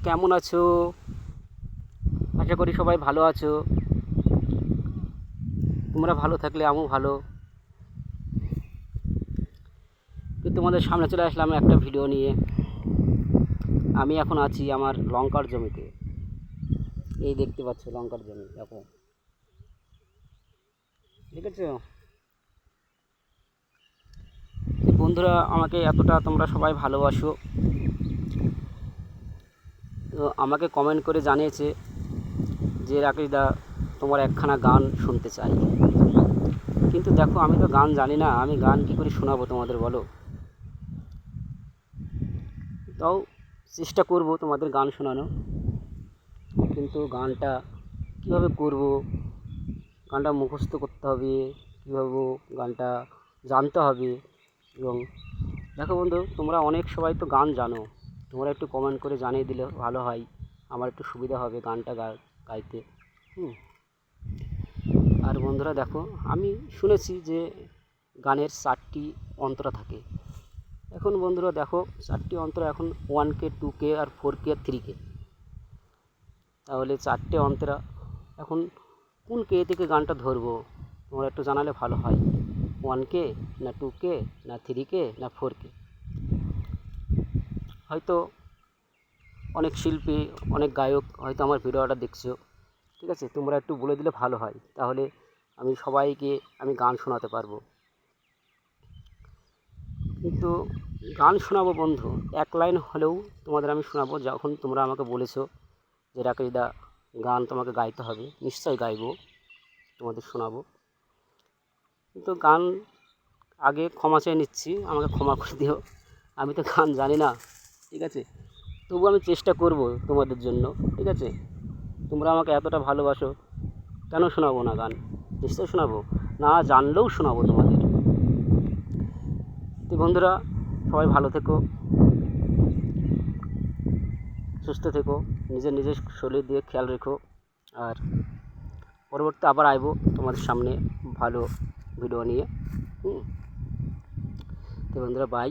কেমন আছো? আশা করি সবাই ভালো আছো। তোমরা ভালো থাকলে আমিও ভালো। তো তোমাদের সামনে চলে আসলাম একটা ভিডিও নিয়ে। আমি এখন আছি আমার লঙ্কার জমিতে। এই দেখতে পাচ্ছ লঙ্কার জমি, দেখো, দেখেছো? বন্ধুরা, আমাকে এতটা তোমরা সবাই ভালোবাসো, তো আমাকে কমেন্ট করে জানিয়েছে যে রাকেশদা, তোমার একখানা গান শুনতে চাই। কিন্তু দেখো, আমি তো গান জানি না, আমি গান কী করে শোনাবো তোমাদের, বলো? তাও চেষ্টা করব তোমাদের গান শোনানো, কিন্তু গানটা কীভাবে করব, গানটা মুখস্থ করতে হবে, কীভাবে গানটা জানতে হবে। এবং দেখো বন্ধু, তোমরা অনেক সবাই তো গান জানো, তোমরা একটু কমেন্ট করে জানিয়ে দিলে ভালো হয়, আমার একটু সুবিধা হবে গানটা গাইতে। আর বন্ধুরা দেখো, আমি শুনেছি যে গানের 4টি অন্তরা থাকে। এখন বন্ধুরা দেখো, 4টি অন্তরা, এখন 1K 2K আর 4K আর 3K। তাহলে 4টে অন্তরা, এখন কোন কে থেকে গানটা ধরবো তোমরা একটু জানালে ভালো হয়। 1K না 2K না 3K না 4K? হয়তো অনেক শিল্পী, অনেক গায়ক হয়তো আমার ভিডিওটা দেখছো, ঠিক আছে? তোমরা একটু বলে দিলে ভালো হয়, তাহলে আমি সবাইকে গান শোনাতে পারবো। কিন্তু গান শোনাবো বন্ধু, এক লাইন হলেও তোমাদের আমি শোনাবো। যখন তোমরা আমাকে বলেছো যে রাকেশদা, গান তোমাকে গাইতে হবে, নিশ্চয়ই গাইবো, তোমাদের শোনাবো। কিন্তু গান আগে ক্ষমা চেয়ে নিচ্ছি, আমাকে ক্ষমা করে দিও, আমি তো গান জানি না, ঠিক আছে? তবু আমি চেষ্টা করব তোমাদের জন্য, ঠিক আছে? তোমরা আমাকে এতটা ভালোবাসো, কেন শোনাবো না গান? নিশ্চয়ই শোনাবো, না জানলেও শোনাবো তোমাদের। তো বন্ধুরা, সবাই ভালো থেকো, সুস্থ থেকো, নিজের শরীর দিয়ে খেয়াল রেখো। আর পরবর্তী আবার আইবো তোমাদের সামনে ভালো ভিডিও নিয়ে। তো বন্ধুরা, বাই।